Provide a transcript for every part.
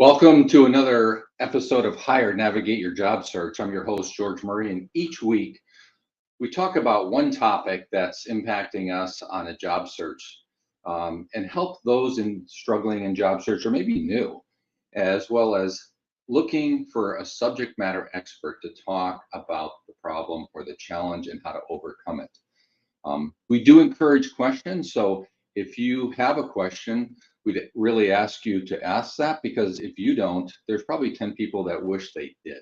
Welcome to another episode of Hire Navigate Your Job Search. I'm your host, George Murray, and each week we talk about one topic that's impacting us on a job search and help those struggling in job search or maybe new, as well as looking for a subject matter expert to talk about the problem or the challenge and how to overcome it. We do encourage questions, so if you have a question, we'd really ask you to ask that, because if you don't, there's probably 10 people that wish they did.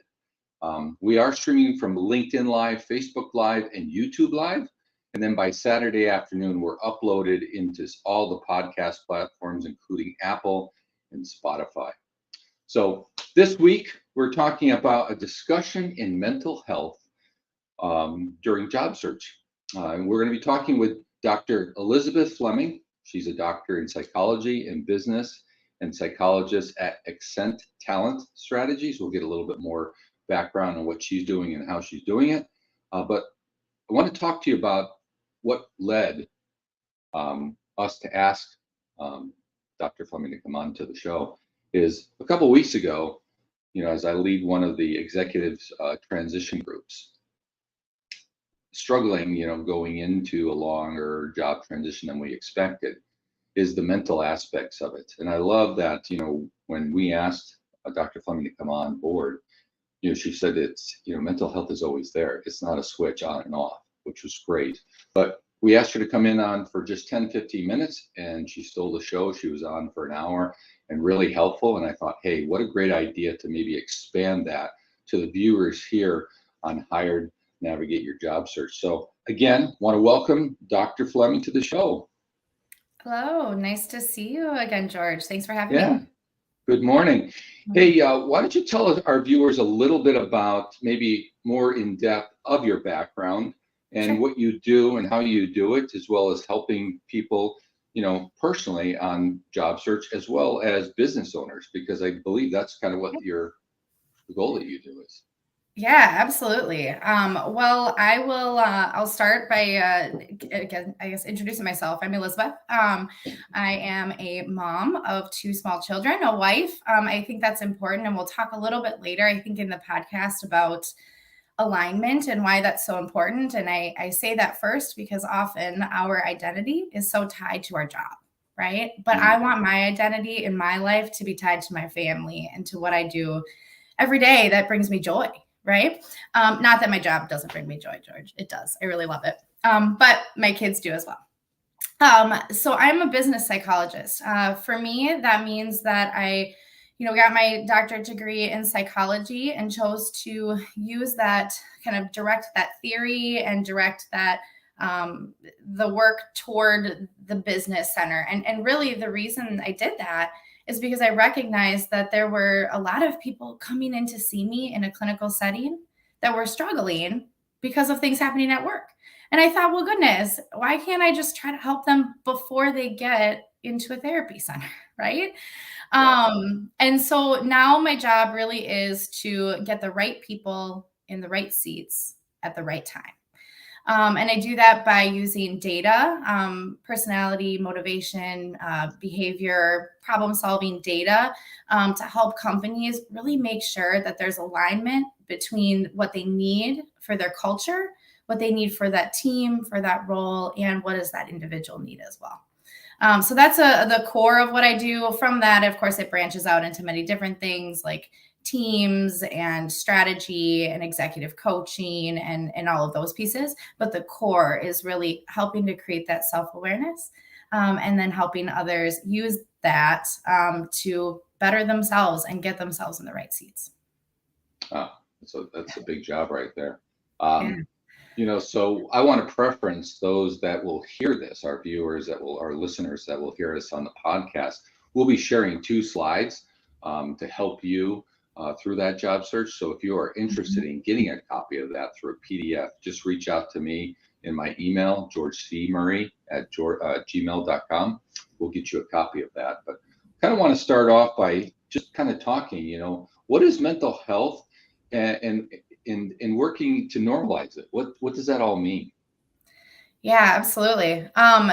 We are streaming from LinkedIn Live, Facebook Live, and YouTube Live. And then by Saturday afternoon, we're uploaded into all the podcast platforms, including Apple and Spotify. So this week, we're talking about a discussion in mental health during job search. And we're going to be talking with Dr. Elizabeth Fleming. She's a doctor in psychology and business and psychologist at Accent Talent Strategies. We'll get a little bit more background on what she's doing and how she's doing it. But I want to talk to you about what led us to ask Dr. Fleming to come on to the show. Is a couple of weeks ago, as I lead one of the executives transition groups, struggling, going into a longer job transition than we expected, is the mental aspects of it. And I love that, when we asked Dr. Fleming to come on board, she said it's, mental health is always there. It's not a switch on and off, which was great. But we asked her to come in on for just 10, 15 minutes, and she stole the show. She was on for an hour and really helpful. And I thought, hey, what a great idea to maybe expand that to the viewers here on Hired Navigate Your Job Search. So again, want to welcome Dr. Fleming to the show. Hello, nice to see you again, George. Thanks for having me. Good morning. Hey, why don't you tell our viewers a little bit about, maybe more in depth, of your background and what you do and how you do it, as well as helping people, personally on job search, as well as business owners, because I believe that's kind of what the goal that you do is. Yeah, absolutely. Well, I'll start by, again, I guess, introducing myself. I'm Elizabeth. I am a mom of two small children, a wife. I think that's important. And we'll talk a little bit later, I think, in the podcast about alignment and why that's so important. And I say that first because often our identity is so tied to our job, right? But I want my identity in my life to be tied to my family and to what I do every day that brings me joy. Right? Not that my job doesn't bring me joy, George. It does. I really love it. But my kids do as well. So I'm a business psychologist. For me, that means that I, got my doctorate degree in psychology and chose to use that, kind of direct that theory and direct that the work toward the business center. And really the reason I did that is because I recognized that there were a lot of people coming in to see me in a clinical setting that were struggling because of things happening at work. And I thought, well, goodness, why can't I just try to help them before they get into a therapy center, right? And so now my job really is to get the right people in the right seats at the right time. And I do that by using data, personality, motivation, behavior, problem-solving data to help companies really make sure that there's alignment between what they need for their culture, what they need for that team, for that role, and what does that individual need as well. So that's the core of what I do. From that, of course, it branches out into many different things like teams and strategy and executive coaching and all of those pieces. But the core is really helping to create that self-awareness and then helping others use that to better themselves and get themselves in the right seats. Oh, so that's a big job right there. So I want to preference those that will hear this, our viewers our listeners that will hear us on the podcast. We'll be sharing 2 slides to help you through that job search. So if you are interested in getting a copy of that through a PDF, just reach out to me in my email, georgecmurray@gmail.com. We'll get you a copy of that. But kind of want to start off by just kind of talking, what is mental health and working to normalize it? What does that all mean? Yeah, absolutely.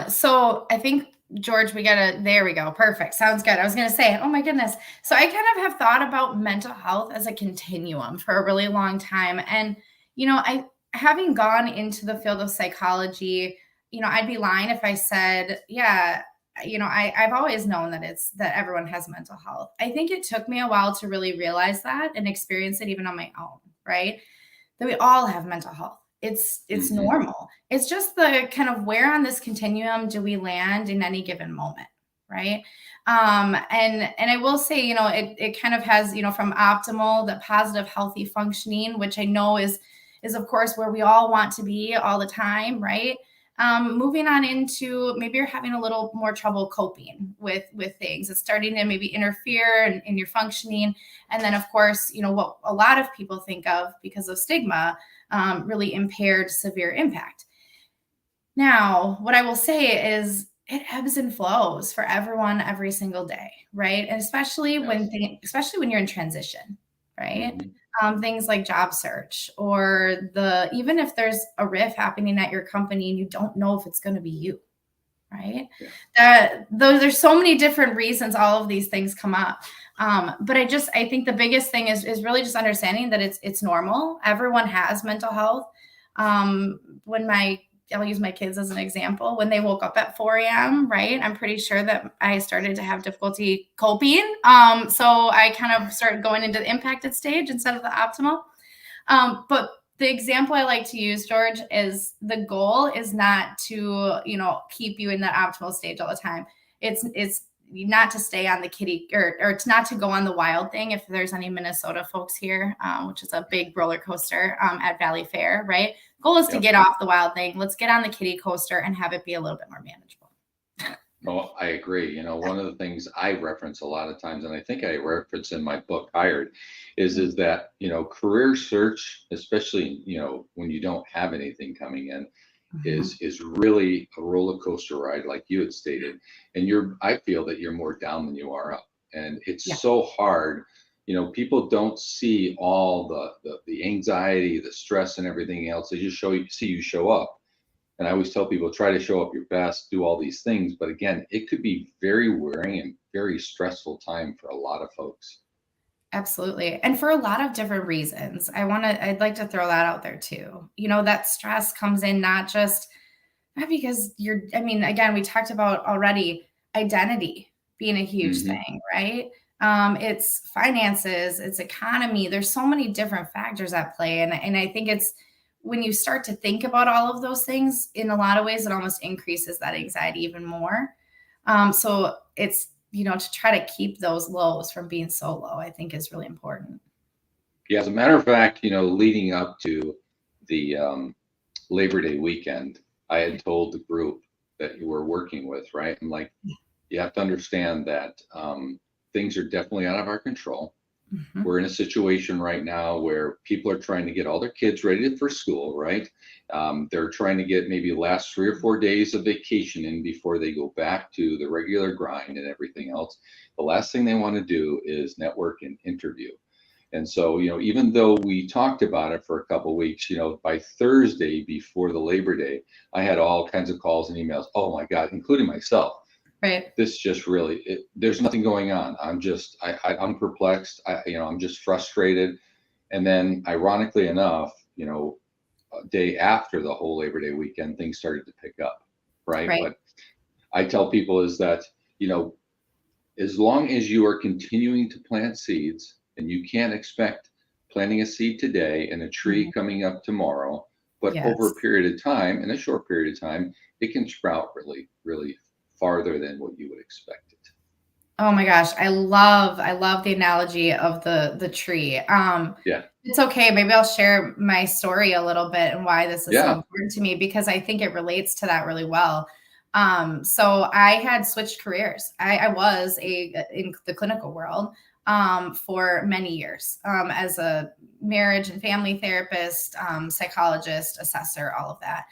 So I think George, there we go. Perfect. Sounds good. I was going to say, oh my goodness. So I kind of have thought about mental health as a continuum for a really long time. And, having gone into the field of psychology, I'd be lying if I said, yeah, I've always known that everyone has mental health. I think it took me a while to really realize that and experience it even on my own, right? That we all have mental health. It's normal. It's just the kind of where on this continuum do we land in any given moment, right? And I will say, it kind of has, from optimal, the positive, healthy functioning, which I know is of course where we all want to be all the time, right? Moving on into maybe you're having a little more trouble coping with things. It's starting to maybe interfere in your functioning. And then, of course, what a lot of people think of because of stigma, really impaired severe impact. Now, what I will say is it ebbs and flows for everyone every single day, right? And especially when you're in transition, right? Things like job search or even if there's a riff happening at your company and you don't know if it's going to be you, right? There's so many different reasons all of these things come up. But I think the biggest thing is really just understanding that it's normal. Everyone has mental health. I'll use my kids as an example. When they woke up at 4 a.m., right? I'm pretty sure that I started to have difficulty coping. So I kind of started going into the impacted stage instead of the optimal. But the example I like to use, George, is the goal is not to, keep you in that optimal stage all the time. It's not to stay on the kiddie or it's not to go on the wild thing. If there's any Minnesota folks here, which is a big roller coaster at Valley Fair, right? Goal is to get off the wild thing. Let's get on the kiddie coaster and have it be a little bit more manageable. Oh, I agree. One of the things I reference a lot of times, and I think I reference in my book, Hired, is that, career search, especially, when you don't have anything coming in, is really a roller coaster ride, like you had stated. And I feel that you're more down than you are up. And it's so hard. People don't see all the anxiety, the stress and everything else. They just see you show up. And I always tell people, try to show up your best, do all these things. But again, it could be very wearing and very stressful time for a lot of folks. Absolutely. And for a lot of different reasons. I'd like to throw that out there too. That stress comes in not because again, we talked about already identity being a huge thing, right? It's finances, it's economy. There's so many different factors at play. And I think it's when you start to think about all of those things, in a lot of ways, it almost increases that anxiety even more. So it's, to try to keep those lows from being so low, I think is really important. Yeah, as a matter of fact, leading up to the Labor Day weekend, I had told the group that you were working with, right? And like, you have to understand that things are definitely out of our control. We're in a situation right now where people are trying to get all their kids ready for school, right? They're trying to get maybe the last 3 or 4 days of vacation in before they go back to the regular grind and everything else. The last thing they want to do is network and interview. And so, even though we talked about it for a couple of weeks, by Thursday before the Labor Day, I had all kinds of calls and emails. Oh my God, including myself. Right. This just really, there's nothing going on. I'm perplexed. I'm just frustrated. And then ironically enough, a day after the whole Labor Day weekend, things started to pick up. Right. What I tell people is that, as long as you are continuing to plant seeds, and you can't expect planting a seed today and a tree coming up tomorrow, but over a period of time, in a short period of time, it can sprout really, really farther than what you would expect it. Oh my gosh, I love the analogy of the tree. It's okay. Maybe I'll share my story a little bit and why this is so important to me, because I think it relates to that really well. So I had switched careers. I was in the clinical world for many years as a marriage and family therapist, psychologist, assessor, all of that.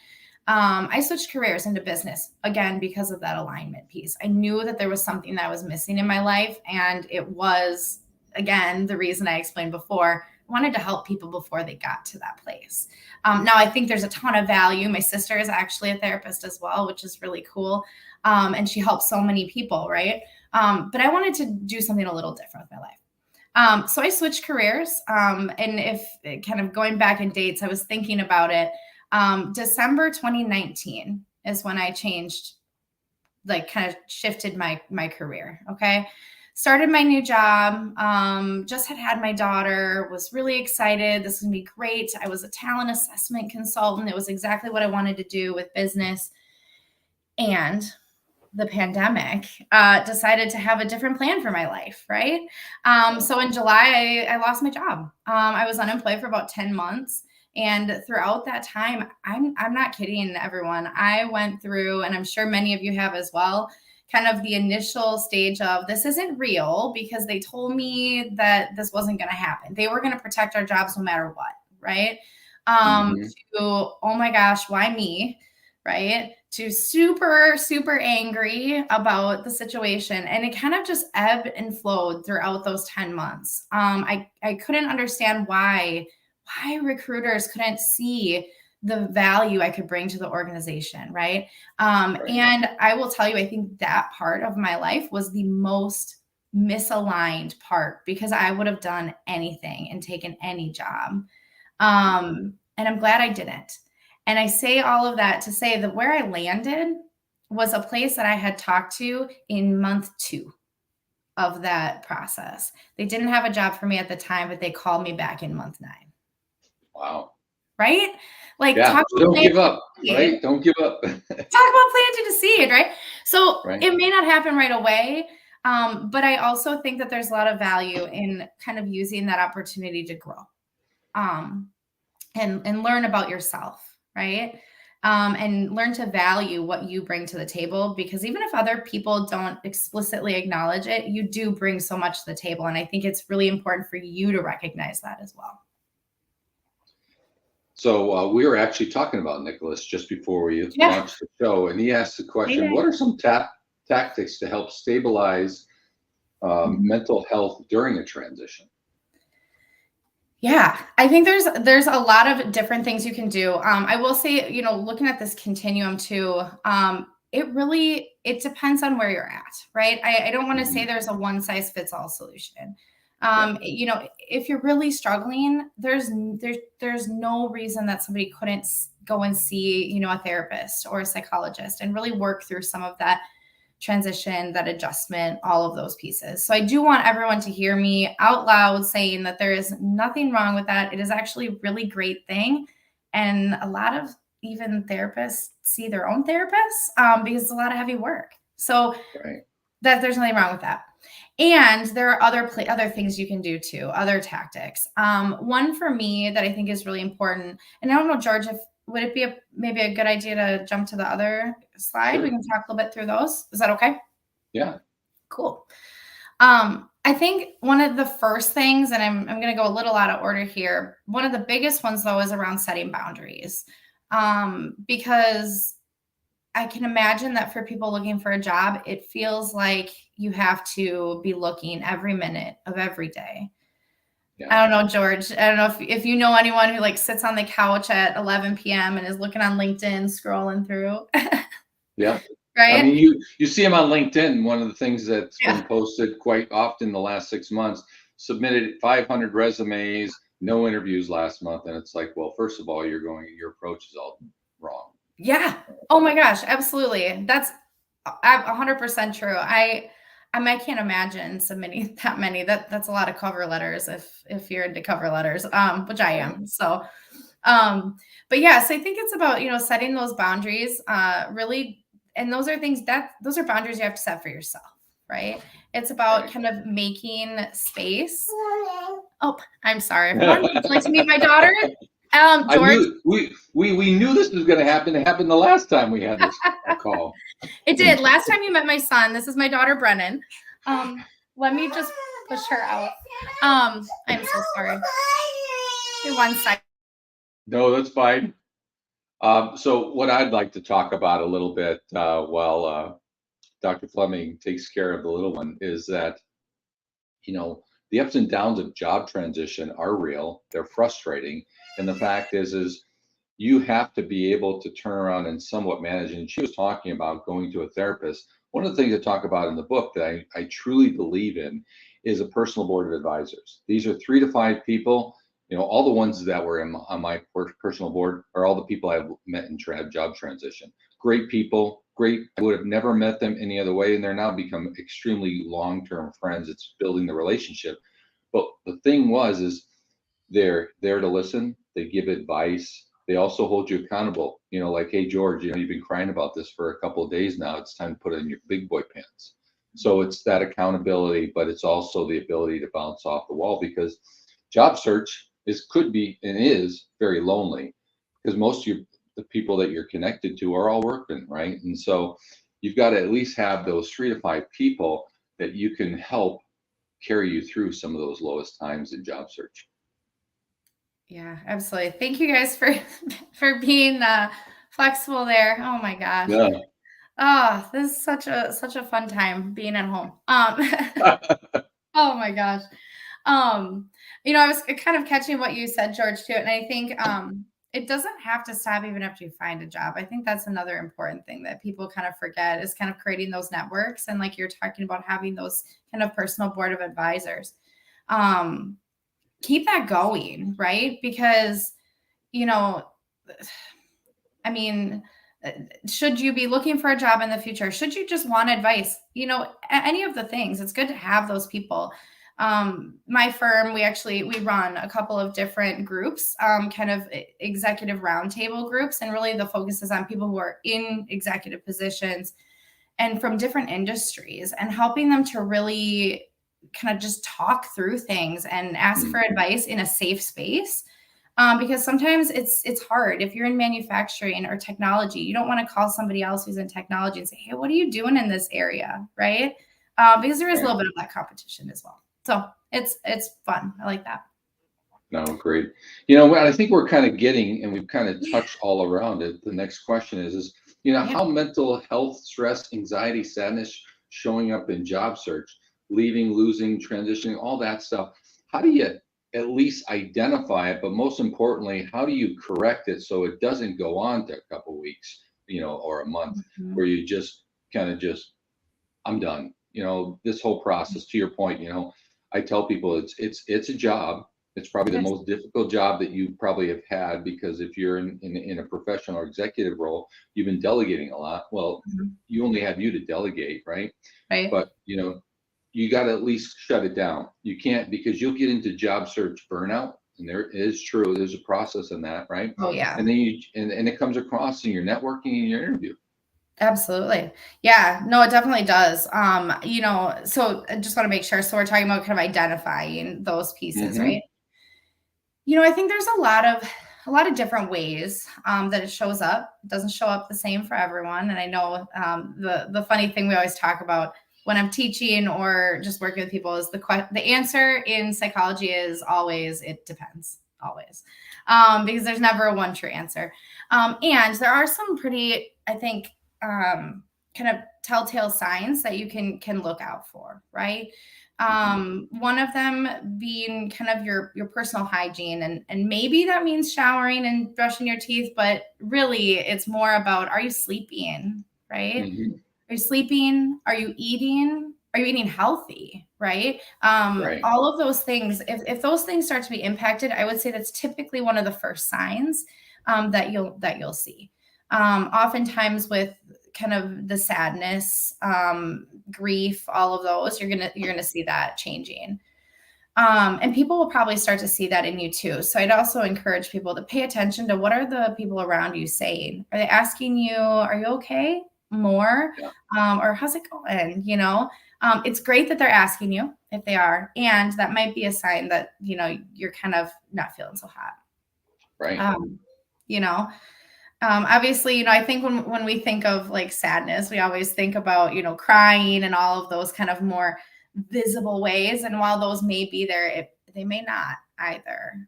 I switched careers into business, again, because of that alignment piece. I knew that there was something that was missing in my life. And it was, again, the reason I explained before, wanted to help people before they got to that place. Now I think there's a ton of value. My sister is actually a therapist as well, which is really cool. And she helps so many people, right? But I wanted to do something a little different with my life. So I switched careers. And if kind of going back in dates, I was thinking about it. December 2019 is when I changed, like kind of shifted my career. Okay. Started my new job. Just had my daughter, was really excited. This is gonna be great. I was a talent assessment consultant. It was exactly what I wanted to do with business. And the pandemic decided to have a different plan for my life, right? So in July, I lost my job. I was unemployed for about 10 months. And throughout that time, I'm not kidding everyone. I went through, and I'm sure many of you have as well, kind of the initial stage of this isn't real, because they told me that this wasn't going to happen. They were going to protect our jobs no matter what, right? To, oh my gosh, why me? Right? To super, super angry about the situation. And it kind of just ebbed and flowed throughout those 10 months. I couldn't understand why recruiters couldn't see the value I could bring to the organization, right? And I will tell you, I think that part of my life was the most misaligned part, because I would have done anything and taken any job. And I'm glad I didn't. And I say all of that to say that where I landed was a place that I had talked to in month 2 of that process. They didn't have a job for me at the time, but they called me back in month 9. Wow. Right? Like, yeah, so don't give up, right? Don't give up. Talk about planting a seed, right? So it may not happen right away, but I also think that there's a lot of value in kind of using that opportunity to grow, and learn about yourself, right? And learn to value what you bring to the table, because even if other people don't explicitly acknowledge it, you do bring so much to the table. And I think it's really important for you to recognize that as well. So we were actually talking about Nicholas just before we launched the show, and he asked the question, what are some tactics to help stabilize mental health during a transition? Yeah, I think there's a lot of different things you can do. I will say, looking at this continuum too, it depends on where you're at, right? I don't want to say there's a one size fits all solution. If you're really struggling, there's no reason that somebody couldn't go and see, a therapist or a psychologist and really work through some of that transition, that adjustment, all of those pieces. So I do want everyone to hear me out loud saying that there is nothing wrong with that. It is actually a really great thing. And a lot of even therapists see their own therapists because it's a lot of heavy work. So that there's nothing wrong with that. And there are other things you can do too, other tactics. One for me that I think is really important, and I don't know, George, would it be maybe a good idea to jump to the other slide? We can talk a little bit through those. Is that okay? Yeah. Cool. I think one of the first things, and I'm going to go a little out of order here. One of the biggest ones though is around setting boundaries, because I can imagine that for people looking for a job, it feels like you have to be looking every minute of every day. I don't know, George. I don't know if you know anyone who like sits on the couch at 11 p.m. and is looking on LinkedIn, scrolling through. Yeah. Right. I mean, you see them on LinkedIn. One of the things that's been posted quite often the last 6 months, submitted 500 resumes, no interviews last month. And it's like, well, first of all, your approach is all wrong. Yeah. Oh my gosh. Absolutely. That's 100% true. I can't imagine submitting that many. That's a lot of cover letters if you're into cover letters, which I am. So, but yes, I think it's about, setting those boundaries, really. And those are those are boundaries you have to set for yourself, right? It's about kind of making space. Oh, I'm sorry, everyone. Would you like to meet my daughter? George. We knew this was going to happen. It happened the last time we had this call. It did. Last time you met my son. This is my daughter, Brennan. Let me just push her out. I'm so sorry. One second. No, that's fine. So what I'd like to talk about a little bit while Dr. Fleming takes care of the little one is that, the ups and downs of job transition are real. They're frustrating. And the fact is you have to be able to turn around and somewhat manage. And she was talking about going to a therapist. One of the things I talk about in the book that I truly believe in is a personal board of advisors. These are 3 to 5 people. All the ones that were on my personal board are all the people I've met in job transition. Great people, great. I would have never met them any other way, and they're now become extremely long-term friends. It's building the relationship. But the thing is they're there to listen. They give advice. They also hold you accountable. Like, hey, George, you've been crying about this for a couple of days now. It's time to put it in your big boy pants. So it's that accountability, but it's also the ability to bounce off the wall, because job search could be and is very lonely, because most of the people that you're connected to are all working, right? And so you've got to at least have those 3 to 5 people that you can help carry you through some of those lowest times in job search. Yeah, absolutely. Thank you guys for being flexible there. Oh my gosh. Yeah. Oh, this is such a fun time being at home. Oh my gosh. I was kind of catching what you said, George, too. And I think it doesn't have to stop even after you find a job. I think that's another important thing that people kind of forget, is kind of creating those networks. And like you're talking about, having those kind of personal board of advisors. Keep that going, right? Because, I mean, should you be looking for a job in the future? Should you just want advice? Any of the things, it's good to have those people. My firm, we run a couple of different groups, kind of executive roundtable groups. And really the focus is on people who are in executive positions and from different industries, and helping them to really kind of just talk through things and ask for advice in a safe space. Because sometimes it's hard. If you're in manufacturing or technology, you don't want to call somebody else who's in technology and say, hey, what are you doing in this area? Right. Because there is a little bit of that competition as well. So it's fun. I like that. No, great. I think we're kind of getting, and we've kind of touched all around it. The next question is how mental health, stress, anxiety, sadness showing up in job search, leaving, losing, transitioning, all that stuff. How do you at least identify it? But most importantly, how do you correct it so it doesn't go on to a couple weeks, or a month, where you just kind of I'm done. This whole process, to your point, I tell people it's a job. It's probably the most difficult job that you probably have had, because if you're in a professional or executive role, you've been delegating a lot. Well, you only have you to delegate, right? Right. But you got to at least shut it down. You can't, because you'll get into job search burnout, and there is true. There's a process in that, right? Oh yeah. And then and it comes across in your networking and your interview. Absolutely. Yeah, no, it definitely does. So I just want to make sure. So we're talking about kind of identifying those pieces, right? I think there's a lot of different ways that it shows up. It doesn't show up the same for everyone. And I know the funny thing we always talk about when I'm teaching or just working with people is the answer in psychology is always, it depends, always, because there's never a one true answer. And there are some pretty, I think, kind of telltale signs that you can look out for, right? One of them being kind of your personal hygiene, and maybe that means showering and brushing your teeth, but really it's more about, are you sleeping, right? Are you sleeping? Are you eating? Are you eating healthy? Right. All of those things, if those things start to be impacted, I would say that's typically one of the first signs that you'll see. Oftentimes with kind of the sadness, grief, all of those, you're gonna see that changing. And people will probably start to see that in you too. So I'd also encourage people to pay attention to, what are the people around you saying? Are they asking you, are you okay? More, or how's it going? It's great that they're asking you if they are, and that might be a sign that, you're kind of not feeling so hot. Right. Obviously, I think when we think of like sadness, we always think about, crying and all of those kind of more visible ways. And while those may be there, they may not either.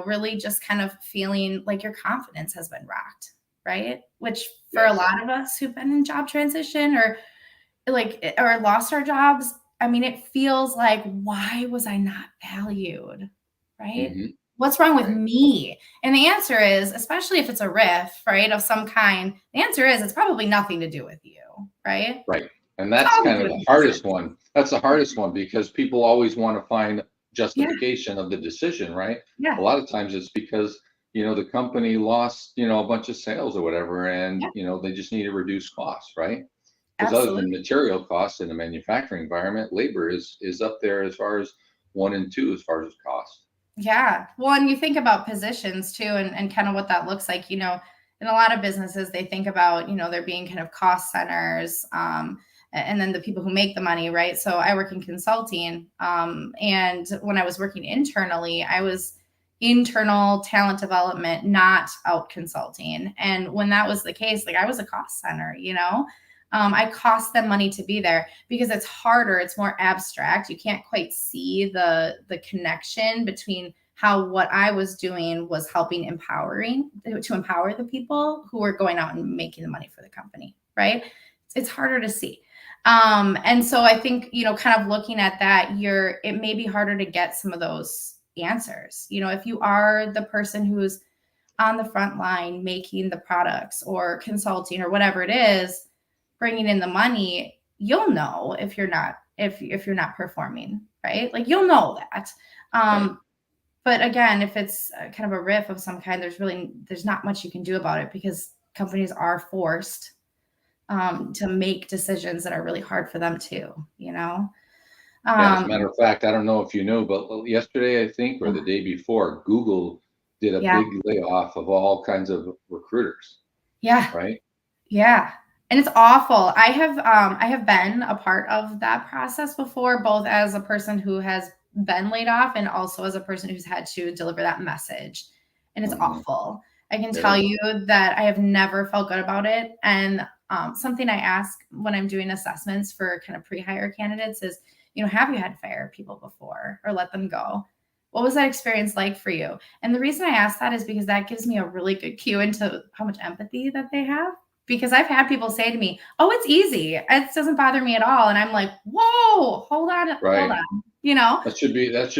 Really just kind of feeling like your confidence has been rocked, right? Which for a lot of us who've been in job transition or lost our jobs, I mean, it feels like, why was I not valued? Right? Mm-hmm. What's wrong with Right. me? And the answer is, especially if it's a riff, right, of some kind, the answer is it's probably nothing to do with you, right? Right. And It's that's all to kind do of with the the hardest business. one. That's the hardest one because people always want to find Yeah, justification of the decision, right? A yeah, lot of times it's because, the company lost, a bunch of sales or whatever, and, yeah, they just need to reduce costs, right? Because other than absolutely. material costs in the manufacturing environment, labor is up there as far as one and two as far as cost. Yeah. Well, and you think about positions too, and kind of what that looks like. In a lot of businesses, they think about, there being kind of cost centers, and then the people who make the money, right? So I work in consulting. And when I was working internally, I was internal talent development, not out consulting. And when that was the case, like I was a cost center. I cost them money to be there because it's harder, it's more abstract. You can't quite see the connection between how what I was doing was helping to empower the people who were going out and making the money for the company, right? It's harder to see. And so I think, kind of looking at that, it may be harder to get some of those answers. If you are the person who's on the front line making the products or consulting or whatever it is, bringing in the money, you'll know if you're not performing, right? Like you'll know that. Right. But again, if it's kind of a riff of some kind, there's not much you can do about it because companies are forced to make decisions that are really hard for them too. Yeah, as a matter Um, of fact, I don't know if you know, but yesterday, I think, or the day before, Google did a yeah, big layoff of all kinds of recruiters, yeah. right? Yeah. And it's awful. I have been a part of that process before, both as a person who has been laid off and also as a person who's had to deliver that message. And it's Hmm. awful. I can It tell is. you that I have never felt good about it. And something I ask when I'm doing assessments for kind of pre-hire candidates is, have you had to fire people before or let them go? What was that experience like for you? And the reason I ask that is because that gives me a really good cue into how much empathy that they have, because I've had people say to me, "Oh, it's easy. It doesn't bother me at all." And I'm like, "Whoa, hold on, hold Right. on." You know? That should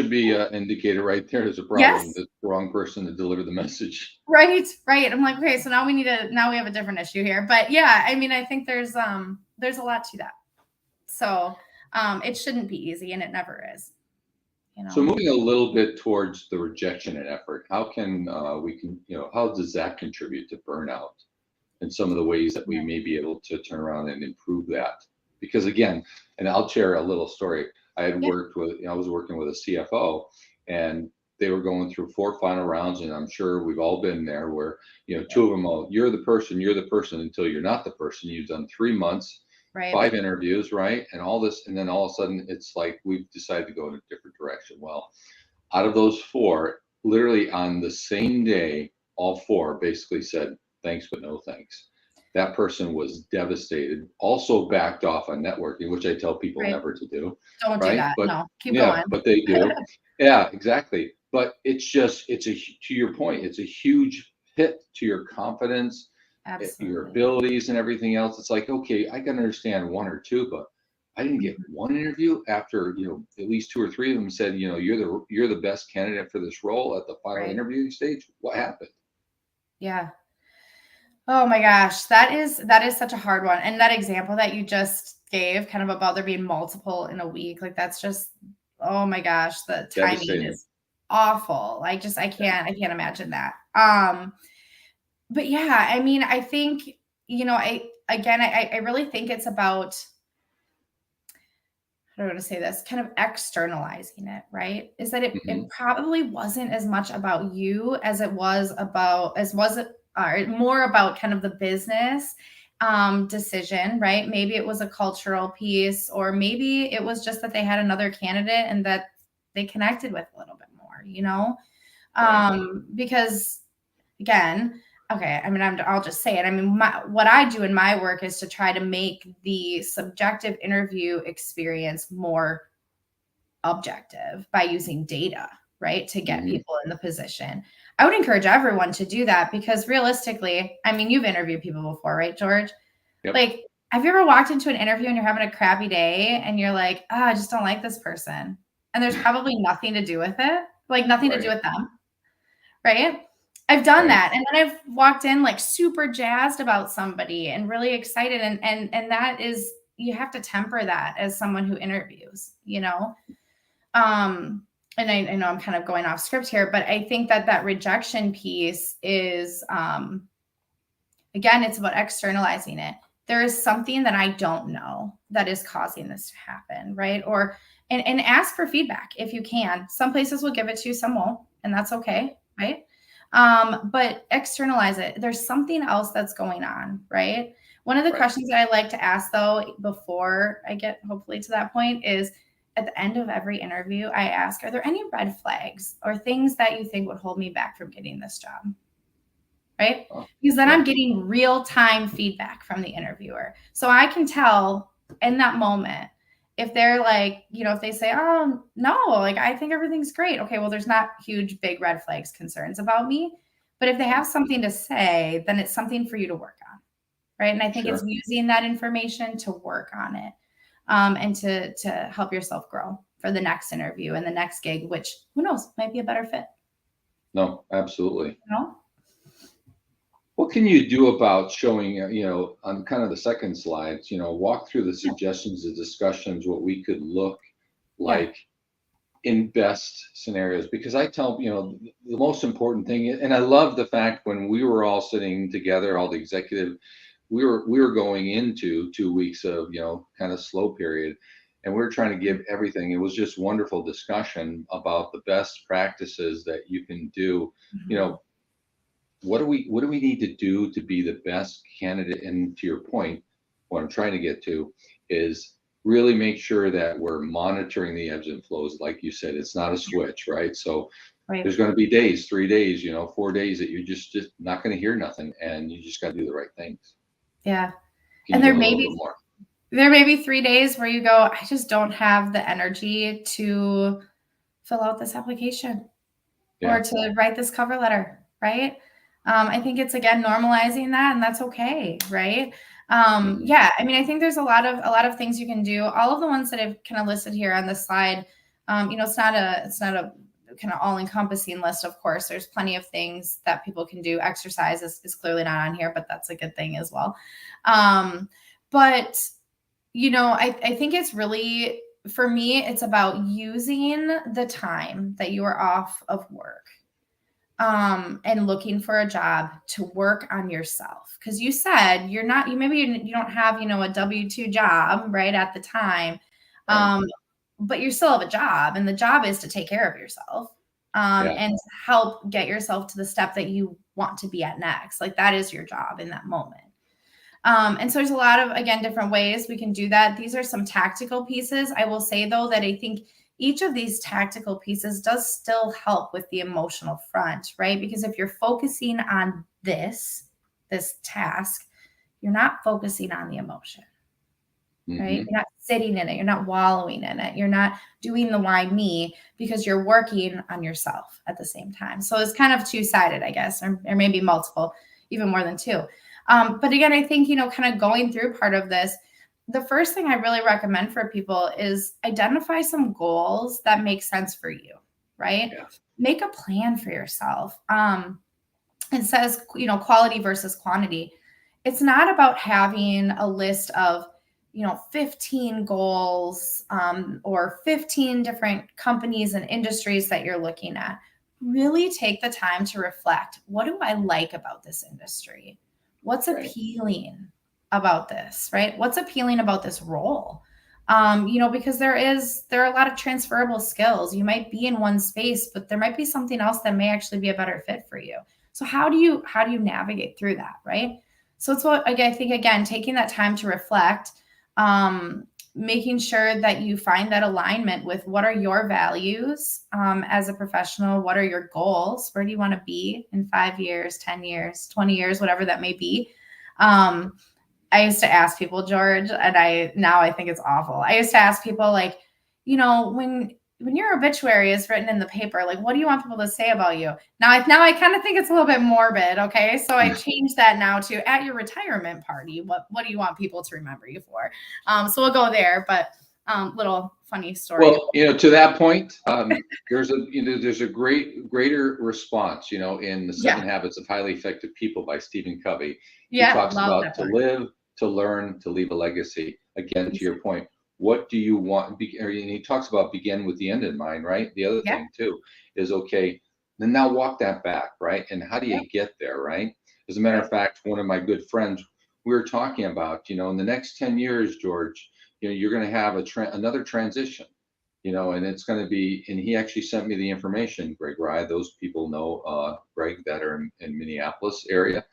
be an indicator right there. There's a problem. Yes. That's the wrong person to deliver the message. Right, right. I'm like, "Okay, so now we have a different issue here." But yeah, I mean, I think there's a lot to that. So, it shouldn't be easy and it never is, you So know? moving a little bit towards the rejection and effort, how can we can how does that contribute to burnout? And some of the ways that we Yeah. may be able to turn around and improve that. Because again, and I'll share a little story. Yeah, I was working with a CFO, and they were going through four final rounds, and I'm sure we've all been there where, yeah. two of them, you're the person until you're not the person. You've done 3 months, Right. 5 interviews, right? And all this, and then all of a sudden it's like we've decided to go in a different direction. Well, out of those four, literally on the same day, all four basically said, thanks, but no thanks. That person was devastated, also backed off on networking, which I tell people Right. never to do, Don't do right? that. But No, keep yeah, going. but they do. Yeah, exactly. But to your point, it's a huge hit to your confidence, your Absolutely. abilities, and everything else. It's like, okay, I can understand one or two, but I didn't get Mhm. one interview after, at least two or three of them said, you're the best candidate for this role at the final Right. interviewing stage. What happened? Yeah. Oh my gosh, that is such a hard one. And that example that you just gave kind of about there being multiple in a week, like that's just, oh my gosh, the timing Devastating. is awful. I Yeah. can't imagine that. But yeah, I mean, I think, I really think it's about, how do I want to say this, kind of externalizing it, right? Is that it Hmm. probably wasn't as much about you as it was about, as was it, more about kind of the business decision, right? Maybe it was a cultural piece, or maybe it was just that they had another candidate and that they connected with a little bit more, Right. because again, okay, I mean, I'll just say it. I mean, what I do in my work is to try to make the subjective interview experience more objective by using data, right? To get Hmm. people in the position. I would encourage everyone to do that because realistically, I mean, you've interviewed people before, right, George? Yep. Like have you ever walked into an interview and you're having a crappy day and you're like, oh, I just don't like this person. And there's probably nothing to do with it, like nothing to do Right. with them. Right. I've done Right. that. And then I've walked in like super jazzed about somebody and really excited. And that is, you have to temper that as someone who interviews, you know? And I know I'm kind of going off script here, but I think that rejection piece is, again, it's about externalizing it. There is something that I don't know that is causing this to happen, right? Or and ask for feedback if you can. Some places will give it to you, some won't, and that's okay, right? But externalize it. There's something else that's going on, right? One of the Right. questions that I like to ask though, before I get hopefully to that point, is at the end of every interview, I ask, are there any red flags or things that you think would hold me back from getting this job? Right? Oh, Because then yeah. I'm getting real time feedback from the interviewer. So I can tell in that moment if they're like, you know, if they say, oh, no, like I think everything's great. Okay, well, there's not huge, big red flags, concerns about me. But if they have something to say, then it's something for you to work on. Right. And I think it's Sure. using that information to work on it, and to help yourself grow for the next interview and the next gig, which who knows, might be a better fit. No, absolutely. You know? What can you do about showing, on kind of the second slides, walk through the Yeah. suggestions, the discussions, what we could look Yeah. like in best scenarios? Because I tell, the most important thing, and I love the fact when we were all sitting together, all the executive, we were going into 2 weeks of, kind of slow period, and we were trying to give everything. It was just wonderful discussion about the best practices that you can do. You Mhm. know, what do we need to do to be the best candidate? And to your point, what I'm trying to get to is really make sure that we're monitoring the ebbs and flows. Like you said, it's not a switch, right? So Right. there's going to be days, 3 days, 4 days that you're just not going to hear nothing, and you just got to do the right things. Yeah. Can And you go a little bit more? there may be 3 days where you go, I just don't have the energy to fill out this application or Yeah. to write this cover letter, right? I think it's again normalizing that, and that's okay, right? Hmm. Yeah, I mean, I think there's a lot of things you can do. All of the ones that I've kind of listed here on the slide, it's not a kind of all encompassing list. Of course, there's plenty of things that people can do. Exercise is clearly not on here, but that's a good thing as well. But I think it's really, for me, it's about using the time that you are off of work, and looking for a job to work on yourself. Because you said you don't have, a W-2 job right at the time. Right. Um, but you still have a job, and the job is to take care of yourself, Yeah. and to help get yourself to the step that you want to be at next. Like that is your job in that moment. And so there's a lot of, again, different ways we can do that. These are some tactical pieces. I will say, though, that I think each of these tactical pieces does still help with the emotional front, right? Because if you're focusing on this task, you're not focusing on the emotion, right? Hmm. You're not sitting in it. You're not wallowing in it. You're not doing the why me, because you're working on yourself at the same time. So it's kind of two-sided, I guess, or maybe multiple, even more than two. But again, I think, kind of going through part of this, the first thing I really recommend for people is identify some goals that make sense for you, right? Yeah. Make a plan for yourself. It says, quality versus quantity. It's not about having a list of, 15 goals, or 15 different companies and industries that you're looking at. Really take the time to reflect. What do I like about this industry? What's Right. appealing about this, right? What's appealing about this role? Because there are a lot of transferable skills. You might be in one space, but there might be something else that may actually be a better fit for you. So how do you navigate through that, right? So it's what, again, I think, again, taking that time to reflect, making sure that you find that alignment with what are your values, as a professional, what are your goals, where do you want to be in 5 years, 10 years, 20 years, whatever that may be. I used to ask people, George, and now I think it's awful. I used to ask people, like, when when your obituary is written in the paper, like, what do you want people to say about you? Now I kind of think it's a little bit morbid. Okay. So I changed that now to at your retirement party. What do you want people to remember you for? So we'll go there, but little funny story. Well, to that point, there's a greater response, in the 7 Habits of Highly Effective People by Stephen Covey. He talks about to live, to learn, to leave a legacy. Again, to your point, what do you want? And he talks about begin with the end in mind, right? The other thing too is, okay, then now walk that back, right? And how do you get there, right? As a matter of fact, one of my good friends, we were talking about, in the next 10 years, George, you're going to have another transition, and it's going to be, and he actually sent me the information, Greg Rye. Those people know Greg that are in Minneapolis area.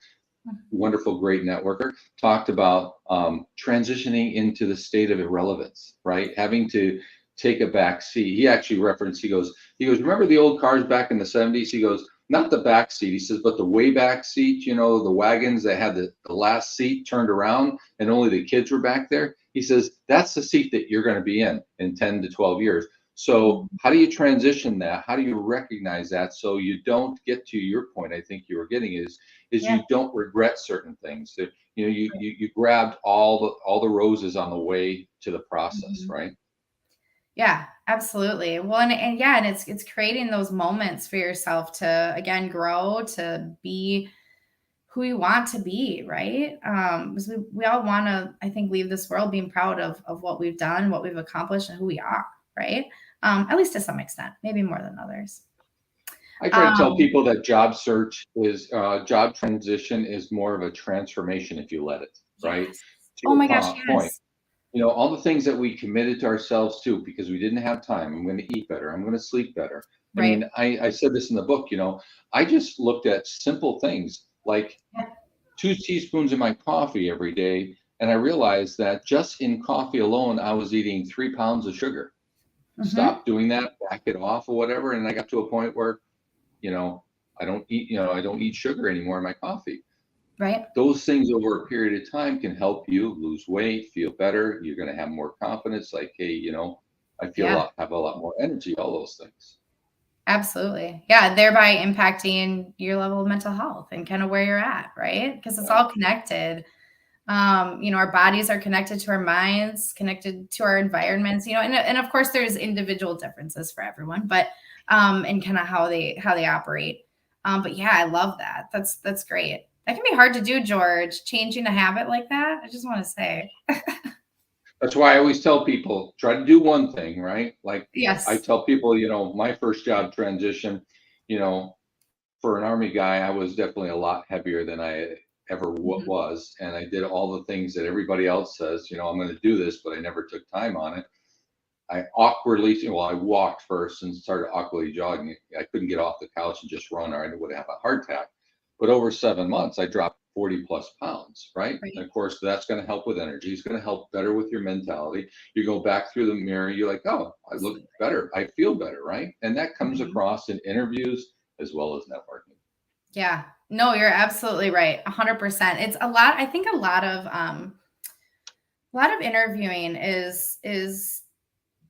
Wonderful, great networker. Talked about transitioning into the state of irrelevance, right? Having to take a back seat. He actually referenced, he goes, remember the old cars back in the 70s? He goes, not the back seat. He says, but the way back seat, the wagons that had the last seat turned around and only the kids were back there. He says, that's the seat that you're going to be in 10 to 12 years. So how do you transition that? How do you recognize that so you don't get to your point? I think you were getting is you don't regret certain things. That you grabbed all the roses on the way to the process, right? Yeah, absolutely. Well, and it's creating those moments for yourself to again grow, to be who you want to be, right? Because we all want to, I think, leave this world being proud of what we've done, what we've accomplished, and who we are, right? At least to some extent, maybe more than others. I try to tell people that job transition is more of a transformation if you let it, right? Yes. To Oh my your gosh, point, yes. all the things that we committed to ourselves to because we didn't have time. I'm going to eat better. I'm going to sleep better. I mean, I said this in the book, I just looked at simple things like 2 teaspoons in my coffee every day. And I realized that just in coffee alone, I was eating 3 pounds of sugar. Stop doing that, back it off or whatever. And I got to a point where, I don't eat sugar anymore in my coffee. Right. Those things over a period of time can help you lose weight, feel better. You're going to have more confidence. Like, hey, I have a lot more energy, all those things. Absolutely. Yeah. Thereby impacting your level of mental health and kind of where you're at, right? Because it's all connected. Our bodies are connected to our minds, connected to our environments, and of course there's individual differences for everyone, but and kind of how they operate. But yeah, I love that. That's great. That can be hard to do, George, changing a habit like that. I just want to say. That's why I always tell people, try to do one thing, right? Like I Yes. tell people, my first job transition, for an Army guy, I was definitely a lot heavier than I ever was. And I did all the things that everybody else says, I'm going to do this, but I never took time on it. I walked first and started awkwardly jogging. I couldn't get off the couch and just run, or I would have a heart attack. But over 7 months, I dropped 40 plus pounds, right? And of course, that's going to help with energy. It's going to help better with your mentality. You go back through the mirror, you're like, oh, I look better. I feel better, right? And that comes across in interviews as well as networking. Yeah, no, you're absolutely right. 100%. It's a lot. I think a lot of interviewing is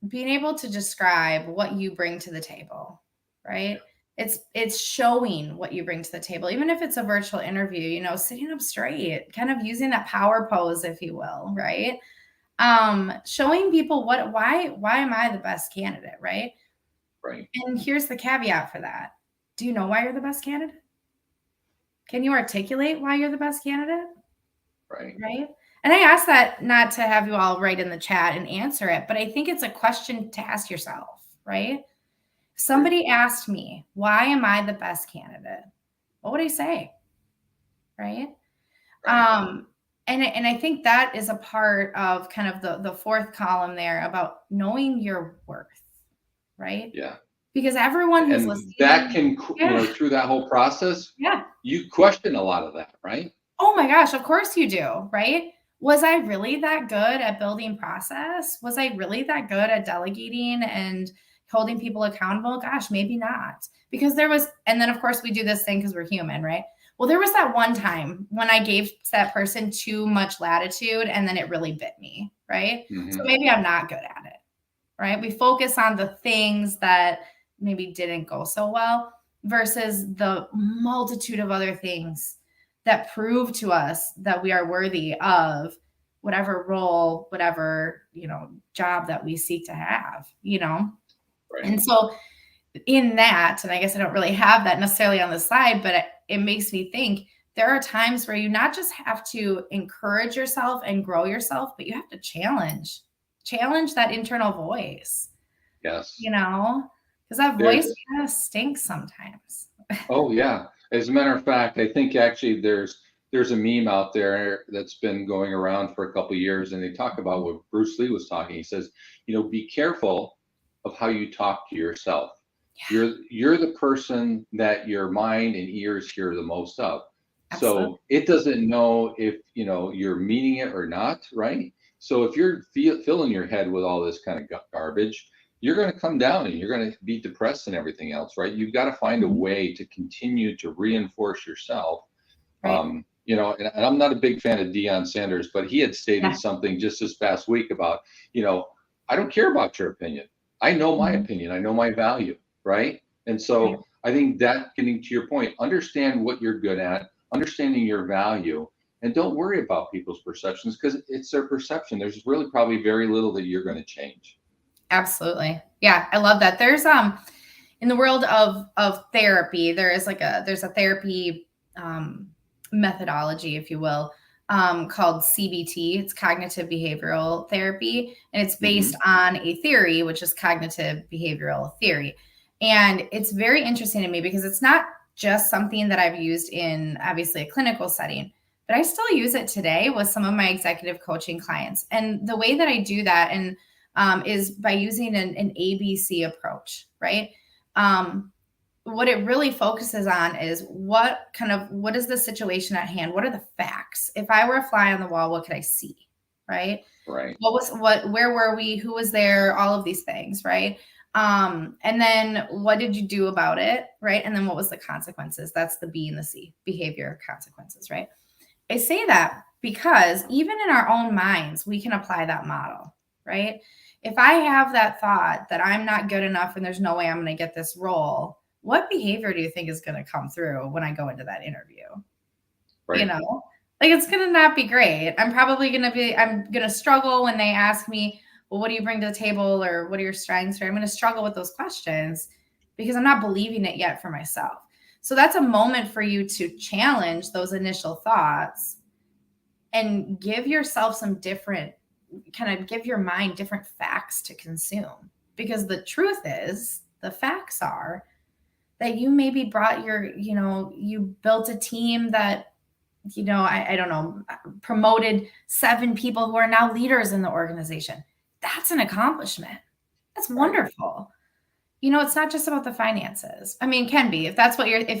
being able to describe what you bring to the table, right? It's showing what you bring to the table, even if it's a virtual interview, sitting up straight, kind of using that power pose, if you will, right? Showing people why am I the best candidate, right? Right. And here's the caveat for that. Do you know why you're the best candidate? Can you articulate why you're the best candidate? Right. Right. And I ask that not to have you all write in the chat and answer it, but I think it's a question to ask yourself, right? Somebody asked me, why am I the best candidate? What would I say? Right. And I think that is a part of kind of the fourth column there about knowing your worth, right? Yeah. Because everyone who's listening, that can, through that whole process, you question a lot of that, right? Oh my gosh, of course you do, right? Was I really that good at building process? Was I really that good at delegating and holding people accountable? Gosh, maybe not. Because and then of course we do this thing because we're human, right? Well, there was that one time when I gave that person too much latitude and then it really bit me, right? So maybe I'm not good at it, right? We focus on the things that maybe didn't go so well versus the multitude of other things that prove to us that we are worthy of whatever role, whatever, job that we seek to have, Right. And so in that, and I guess I don't really have that necessarily on the slide, but it makes me think there are times where you not just have to encourage yourself and grow yourself, but you have to challenge that internal voice, Yes. because that voice kind of stinks sometimes. Oh yeah. As a matter of fact, I think actually there's a meme out there that's been going around for a couple of years, and they talk about what Bruce Lee was talking. He says, be careful of how you talk to yourself. Yeah. You're the person that your mind and ears hear the most of. Absolutely. So it doesn't know if you're meaning it or not, right? So if you're filling your head with all this kind of garbage, you're going to come down and you're going to be depressed and everything else, right? You've got to find a way to continue to reinforce yourself. Right. And I'm not a big fan of Deion Sanders, but he had stated something just this past week about, I don't care about your opinion. I know my opinion. I know my value, right? And so I think that, getting to your point, understand what you're good at, understanding your value, and don't worry about people's perceptions because it's their perception. There's really probably very little that you're going to change. Absolutely. Yeah, I love that. There's in the world of therapy, there's a therapy methodology, if you will, called CBT. It's cognitive behavioral therapy, and it's based on a theory, which is cognitive behavioral theory. And it's very interesting to me because it's not just something that I've used in obviously a clinical setting, but I still use it today with some of my executive coaching clients. And the way that I do that is by using an ABC approach, right? What it really focuses on is what is the situation at hand? What are the facts? If I were a fly on the wall, what could I see? Right. Right. Where were we? Who was there? All of these things. Right. And then what did you do about it? Right. And then what was the consequences? That's the B and the C, behavior consequences. Right. I say that because even in our own minds, we can apply that model. Right. If I have that thought that I'm not good enough and there's no way I'm going to get this role, what behavior do you think is going to come through when I go into that interview? Right. Like it's going to not be great. I'm going to struggle when they ask me, well, what do you bring to the table or what are your strengths? Or I'm going to struggle with those questions because I'm not believing it yet for myself. So that's a moment for you to challenge those initial thoughts and give yourself give your mind different facts to consume. Because the truth is, the facts are that you maybe brought you built a team that, I don't know, promoted 7 people who are now leaders in the organization. That's an accomplishment. That's wonderful. It's not just about the finances. I mean, it can be. If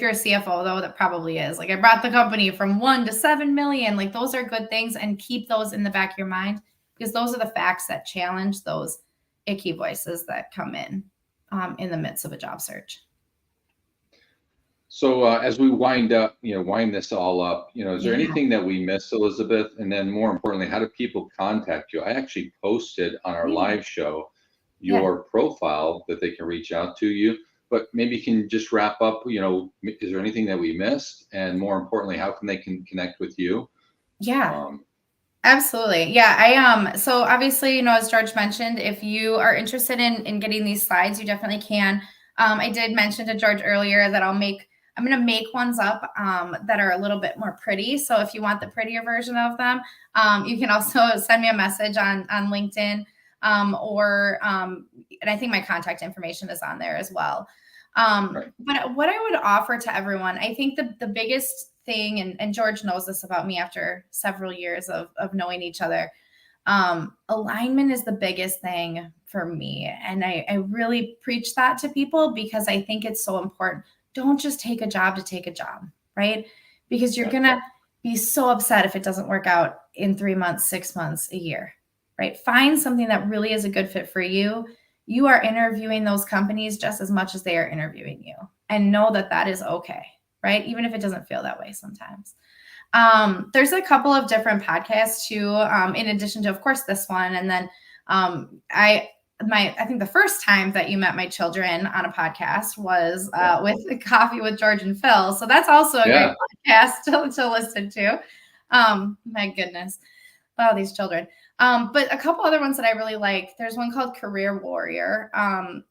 you're a CFO, though, that probably is. Like, I brought the company from 1 to 7 million. Like, those are good things, and keep those in the back of your mind because those are the facts that challenge those icky voices that come in the midst of a job search. So as we wind this all up, is there anything that we missed, Elizabeth? And then more importantly, how do people contact you? I actually posted on our live show your profile that they can reach out to you, but maybe you can just wrap up, is there anything that we missed? And more importantly, how can they connect with you? Yeah. Absolutely. Yeah. So obviously, as George mentioned, if you are interested in getting these slides, you definitely can. I did mention to George earlier that I'm going to make ones up that are a little bit more pretty. So if you want the prettier version of them, you can also send me a message on LinkedIn and I think my contact information is on there as well. But what I would offer to everyone, I think the biggest thing, and George knows this about me after several years of knowing each other, alignment is the biggest thing for me. And I really preach that to people because I think it's so important. Don't just take a job to take a job, right? Because you're going to be so upset if it doesn't work out in 3 months, 6 months, a year, right? Find something that really is a good fit for you. You are interviewing those companies just as much as they are interviewing you, and know that that is okay, right? Even if it doesn't feel that way sometimes. There's a couple of different podcasts too, in addition to, of course, this one. And then I I think the first time that you met my children on a podcast was with Coffee with George and Phil. So that's also a great podcast to listen to. My goodness. Wow, these children. But a couple other ones that I really like. There's one called Career Warrior.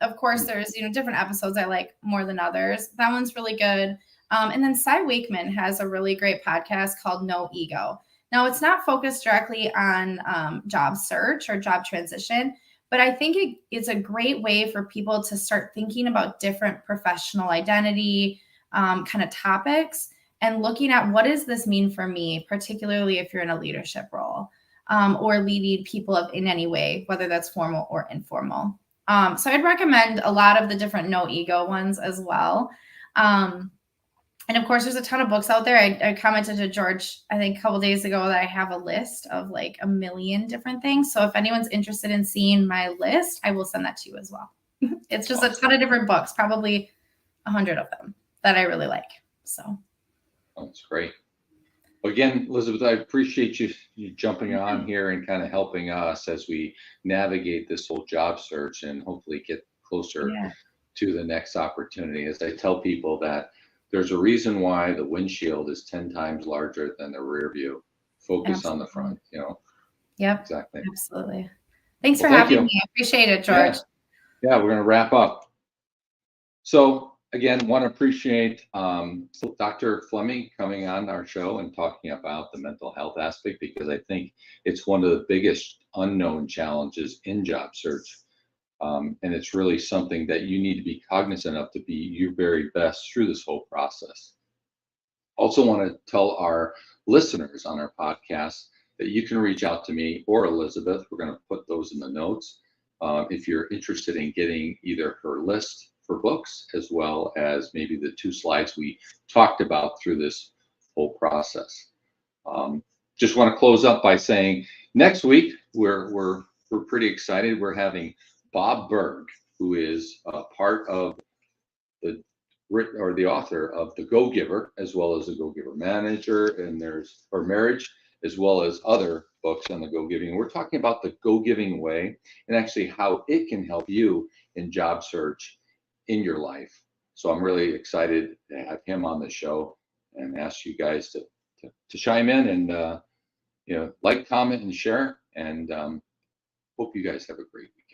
Of course, there's different episodes I like more than others. That one's really good. And then Cy Wakeman has a really great podcast called No Ego. Now, it's not focused directly on job search or job transition, but I think it's a great way for people to start thinking about different professional identity kind of topics and looking at what does this mean for me, particularly if you're in a leadership role or leading people in any way, whether that's formal or informal. So I'd recommend a lot of the different no ego ones as well. And of course, there's a ton of books out there. I commented to George, I think a couple days ago, that I have a list of like 1 million different things. So if anyone's interested in seeing my list, I will send that to you as well. It's just a ton of different books, probably 100 of them that I really like. So that's great. Again, Elizabeth, I appreciate you jumping on here and kind of helping us as we navigate this whole job search and hopefully get closer to the next opportunity. As I tell people that there's a reason why the windshield is 10 times larger than the rear view. Focus on the front, Yep. Exactly. Absolutely. Thanks for having me. I appreciate it, George. Yeah, we're going to wrap up. So again, want to appreciate Dr. Fleming coming on our show and talking about the mental health aspect, because I think it's one of the biggest unknown challenges in job search. And it's really something that you need to be cognizant of to be your very best through this whole process. Also want to tell our listeners on our podcast that you can reach out to me or Elizabeth. We're going to put those in the notes. If you're interested in getting either her list for books, as well as maybe the 2 slides we talked about through this whole process. Just want to close up by saying next week, we're pretty excited. We're having Bob Berg, who is part of the author of The Go-Giver, as well as The Go-Giver Manager, and Marriage, as well as other books on the go-giving. We're talking about the go-giving way and actually how it can help you in job search in your life. So I'm really excited to have him on the show and ask you guys to chime in and like, comment, and share. And hope you guys have a great weekend.